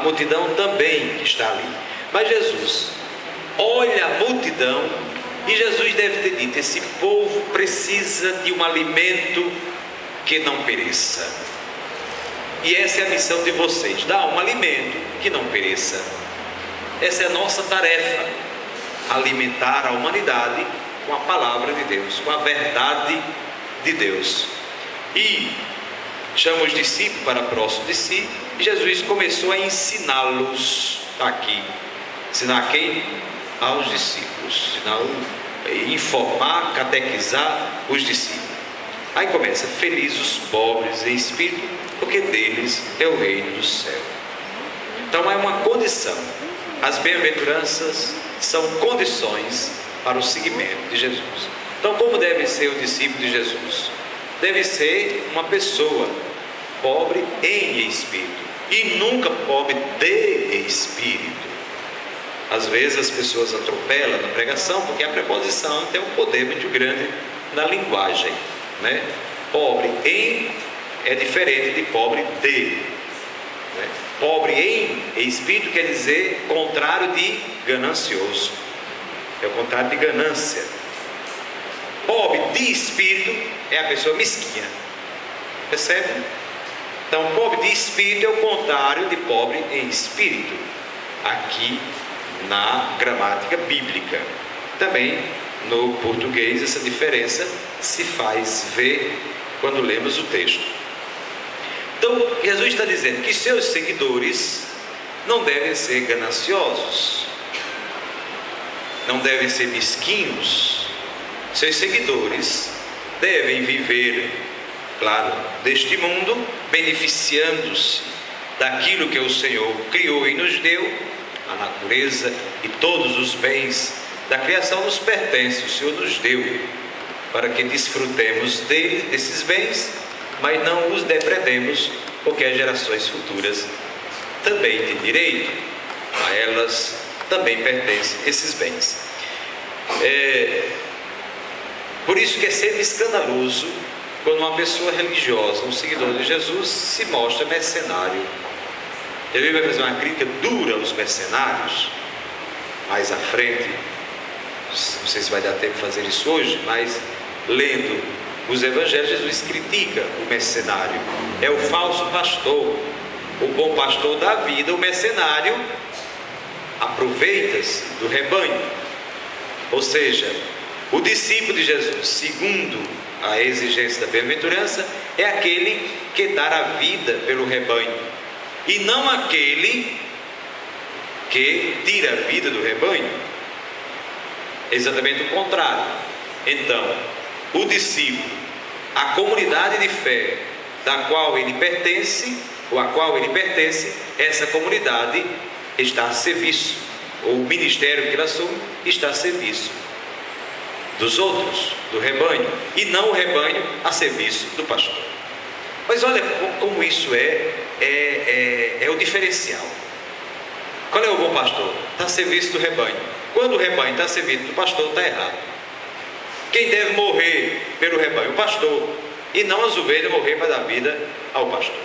multidão também que está ali. Mas Jesus olha a multidão e Jesus deve ter dito: esse povo precisa de um alimento que não pereça. E essa é a missão de vocês: dar um alimento que não pereça. Essa é a nossa tarefa: alimentar a humanidade com a palavra de Deus, com a verdade de Deus. E chama os discípulos para próximo de si, e Jesus começou a ensiná-los aqui. Ensinar quem? Aos discípulos. Informar, catequizar os discípulos. Aí começa: felizes os pobres em espírito, porque deles é o reino do céu. Então é uma condição. As bem-aventuranças são condições para o seguimento de Jesus. Então, como deve ser o discípulo de Jesus? Deve ser uma pessoa pobre em espírito, e nunca pobre de espírito. Às vezes as pessoas atropelam na pregação, porque a preposição tem um poder muito grande na linguagem, né? Pobre em é diferente de pobre de, né? Pobre em espírito quer dizer contrário de ganancioso, é o contrário de ganância. Pobre de espírito é a pessoa mesquinha, percebe? Então, pobre de espírito é o contrário de pobre em espírito, aqui na gramática bíblica. Também no português essa diferença se faz ver quando lemos o texto. Então, Jesus está dizendo que seus seguidores não devem ser gananciosos, não devem ser mesquinhos. Seus seguidores devem viver, claro, deste mundo, beneficiando-se daquilo que o Senhor criou e nos deu. A natureza e todos os bens da criação nos pertencem, o Senhor nos deu, para que desfrutemos desses bens, mas não os depredemos, porque as gerações futuras também têm direito, a elas também pertencem esses bens. Por isso que é sempre escandaloso quando uma pessoa religiosa, um seguidor de Jesus, se mostra mercenário. Ele vai fazer uma crítica dura aos mercenários mais à frente. Não sei se vai dar tempo de fazer isso hoje, mas lendo os evangelhos, Jesus critica o mercenário. É o falso pastor. O bom pastor dá vida, o mercenário aproveita-se do rebanho. Ou seja, o discípulo de Jesus, segundo a exigência da bem-aventurança, é aquele que dá a vida pelo rebanho, e não aquele que tira a vida do rebanho. É exatamente o contrário. Então, o discípulo, a comunidade de fé da qual ele pertence, ou a qual ele pertence, essa comunidade está a serviço, ou o ministério que ele assume está a serviço dos outros, do rebanho, e não o rebanho a serviço do pastor. Mas olha como isso é o diferencial. Qual é o bom pastor? Está a serviço do rebanho. Quando o rebanho está a serviço do pastor, está errado. Quem deve morrer pelo rebanho? O pastor, e não as ovelhas morrer para dar vida ao pastor.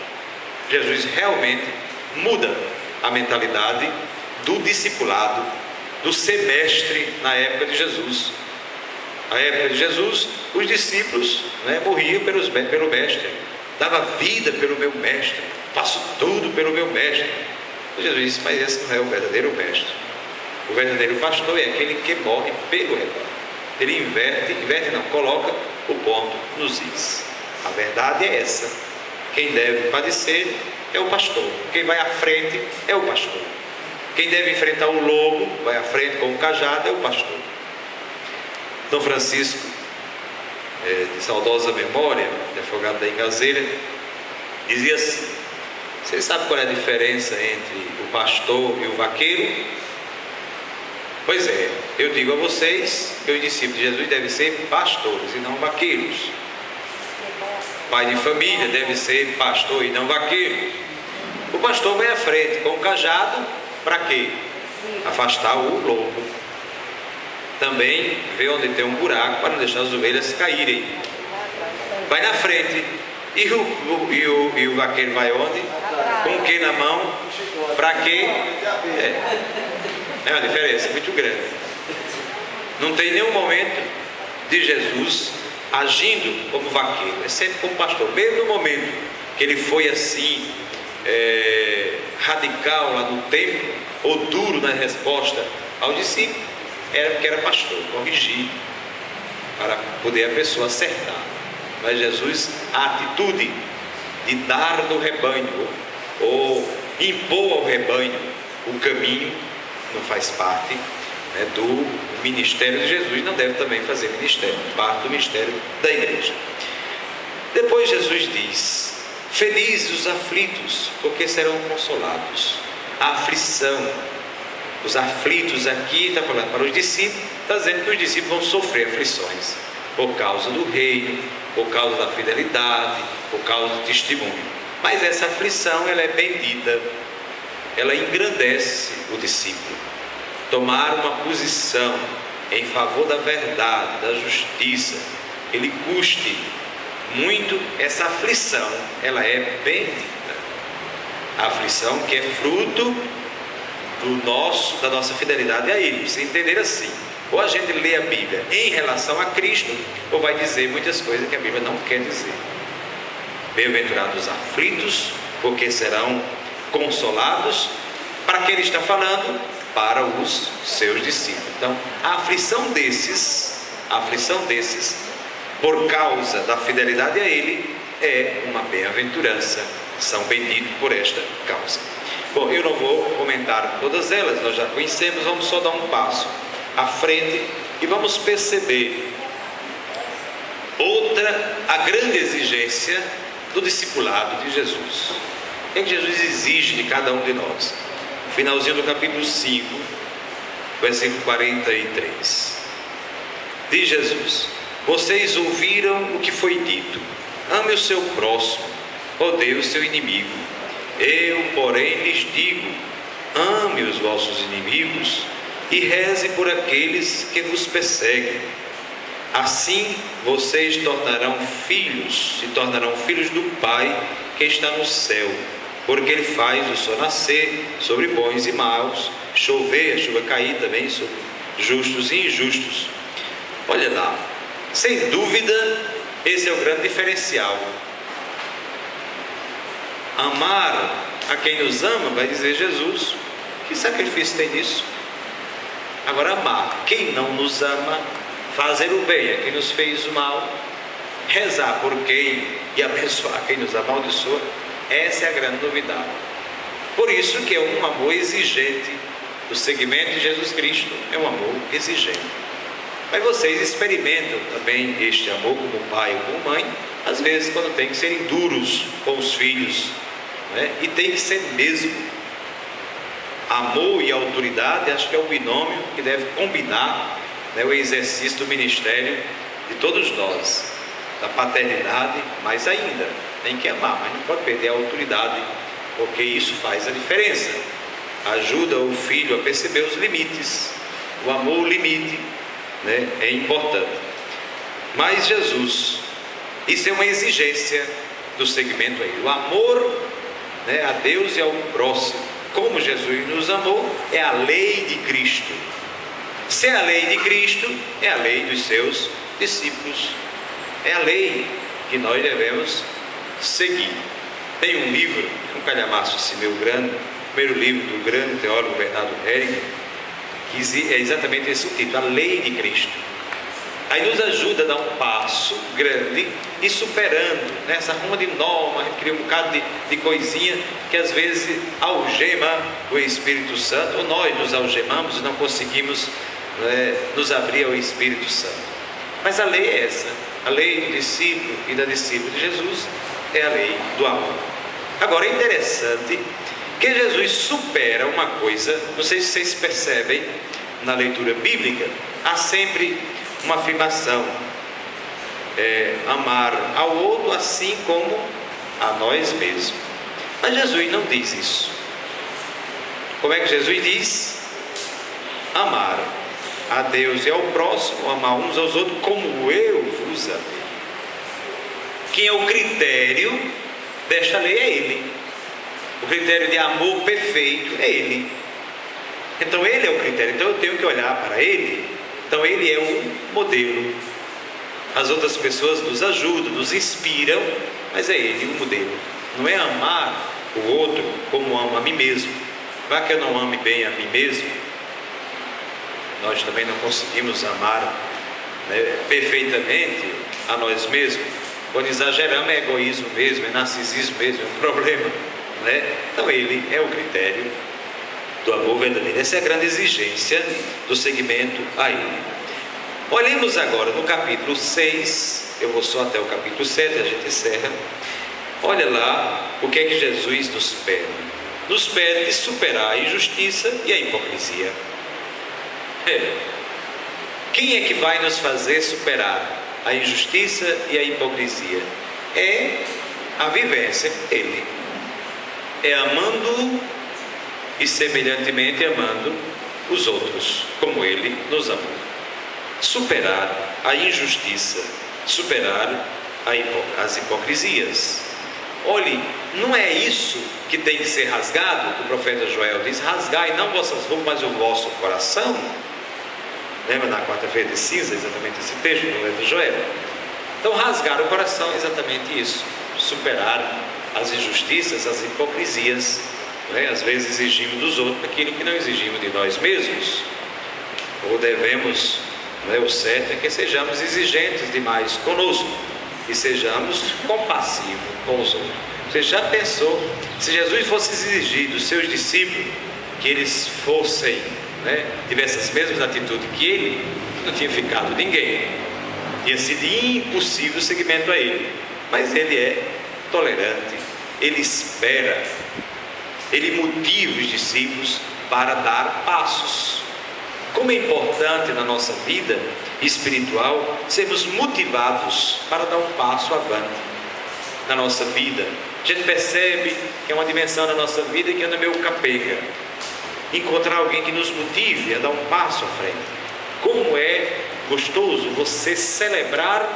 Jesus realmente muda a mentalidade do discipulado, do semestre na época de Jesus. Na época de Jesus, os discípulos morriam pelo mestre, dava vida pelo meu mestre, faço tudo pelo meu mestre. Jesus disse: mas esse não é o verdadeiro mestre. O verdadeiro pastor é aquele que morre pelo rebanho. Ele inverte não, coloca o ponto nos is. A verdade é essa: quem deve padecer é o pastor, quem vai à frente é o pastor. Quem deve enfrentar o lobo, vai à frente com o cajado, é o pastor. Dom Francisco, de saudosa memória, advogado da Engazeira, dizia assim: você sabe qual é a diferença entre o pastor e o vaqueiro? Pois é, eu digo a vocês que os discípulos de Jesus devem ser pastores e não vaqueiros. Pai de família deve ser pastor e não vaqueiro. O pastor vai à frente com o cajado, para quê? Afastar o lobo. Também vê onde tem um buraco para não deixar as ovelhas caírem. Vai na frente. E o vaqueiro vai onde? Com o que na mão? Para quê? É uma diferença muito grande. Não tem nenhum momento de Jesus agindo como vaqueiro, é sempre como pastor. Mesmo no momento que ele foi assim radical lá no templo, ou duro na resposta ao discípulo, era porque era pastor, corrigir para poder a pessoa acertar. Mas Jesus, a atitude de dar do rebanho ou impor ao rebanho o caminho, não faz parte do ministério de Jesus, não deve também fazer ministério, parte do ministério da igreja. Depois Jesus diz: felizes os aflitos, porque serão consolados. A aflição, os aflitos aqui está falando para os discípulos, está dizendo que os discípulos vão sofrer aflições por causa do reino, por causa da fidelidade, por causa do testemunho. Mas essa aflição, ela é bendita, ela engrandece o discípulo. Tomar uma posição em favor da verdade, da justiça, ele custe muito, essa aflição, ela é bendita. A aflição que é fruto da nossa fidelidade a Ele. Você entender assim, ou a gente lê a Bíblia em relação a Cristo, ou vai dizer muitas coisas que a Bíblia não quer dizer. Bem-aventurados os aflitos, porque serão consolados. Para quem ele está falando? Para os seus discípulos. Então, a aflição desses, por causa da fidelidade a Ele, é uma bem-aventurança. São benditos por esta causa. Bom, eu não vou comentar todas elas, nós já conhecemos, vamos só dar um passo à frente e vamos perceber a grande exigência do discipulado de Jesus. O que Jesus exige de cada um de nós? Finalzinho do capítulo 5, versículo 43. Diz Jesus: vocês ouviram o que foi dito, ame o seu próximo, odeie o seu inimigo. Eu, porém, lhes digo, ame os vossos inimigos e reze por aqueles que vos perseguem. Assim vocês se tornarão filhos do Pai que está no céu, porque Ele faz o sol nascer sobre bons e maus, chover, a chuva cair também sobre justos e injustos. Olha lá, sem dúvida, esse é o grande diferencial. Amar a quem nos ama, vai dizer Jesus, que sacrifício tem nisso? Agora, amar quem não nos ama, fazer o bem a quem nos fez o mal, rezar por quem e abençoar quem nos amaldiçoa, essa é a grande novidade. Por isso que é um amor exigente. O seguimento de Jesus Cristo é um amor exigente. Mas vocês experimentam também este amor como pai ou como mãe, às vezes quando tem que serem duros com os filhos, né? E tem que ser mesmo. Amor e autoridade, acho que é o binômio que deve combinar, né, o exercício do ministério de todos nós, da paternidade, mas ainda tem que amar, mas não pode perder a autoridade, porque isso faz a diferença. Ajuda o filho a perceber os limites. O amor, o limite, né, é importante. Mas Jesus, isso é uma exigência do segmento aí. O amor, né, a Deus e ao próximo, como Jesus nos amou, é a lei de Cristo. Se é a lei de Cristo, é a lei dos seus discípulos. É a lei que nós devemos seguir. Tem um livro, um calhamaço assim, meu grande, primeiro livro do grande teólogo Bernardo Henrique, que é exatamente esse o título, a lei de Cristo. Aí nos ajuda a dar um passo grande e superando, né, essa ruma de norma, a gente cria um bocado de coisinha que às vezes algema o Espírito Santo, ou nós nos algemamos e não conseguimos, né, nos abrir ao Espírito Santo. Mas a lei é essa, a lei do discípulo e da discípula de Jesus é a lei do amor. Agora é interessante que Jesus supera uma coisa, não sei se vocês percebem na leitura bíblica, há sempre uma afirmação, amar ao outro assim como a nós mesmos. Mas Jesus não diz isso. Como é que Jesus diz? Amar a Deus e ao próximo, amar uns aos outros como eu vos amei. Quem é o critério desta lei é Ele. O critério de amor perfeito é Ele. Então Ele é o critério, então eu tenho que olhar para Ele. Então Ele é o modelo. As outras pessoas nos ajudam, nos inspiram, mas é Ele o modelo. Não é amar o outro como amo a mim mesmo. Para que eu não ame bem a mim mesmo, nós também não conseguimos amar, né, perfeitamente a nós mesmos. Quando exageramos é egoísmo mesmo, é narcisismo mesmo, é um problema, né? Então Ele é o critério do amor verdadeiro. Essa é a grande exigência do seguimento a Ele. Olhemos agora no capítulo 6, eu vou só até o capítulo 7, a gente encerra. Olha lá o que é que Jesus nos pede. Nos pede superar a injustiça e a hipocrisia. Quem é que vai nos fazer superar a injustiça e a hipocrisia? É a vivência, Ele. É amando e semelhantemente amando os outros, como Ele nos amou. Superar a injustiça, superar as hipocrisias. Olhe, não é isso que tem que ser rasgado. O profeta Joel diz: rasgai não vossas roupas, mas o vosso coração. Lembra na quarta-feira de cinza, exatamente esse texto do profeta Joel? Então rasgar o coração é exatamente isso. Superar as injustiças, as hipocrisias, né? Às vezes exigimos dos outros aquilo que não exigimos de nós mesmos. Ou devemos, né? O certo é que sejamos exigentes demais conosco e sejamos compassivos com os outros. Você já pensou, se Jesus fosse exigir dos seus discípulos que eles fossem, né, tivessem as mesmas atitudes que Ele, não tinha ficado ninguém, tinha sido impossível o seguimento a Ele. Mas Ele é tolerante, Ele espera, Ele motiva os discípulos para dar passos. Como é importante na nossa vida espiritual sermos motivados para dar um passo avante na nossa vida. A gente percebe que é uma dimensão da nossa vida que anda meio capenga. Encontrar alguém que nos motive a dar um passo à frente. Como é gostoso você celebrar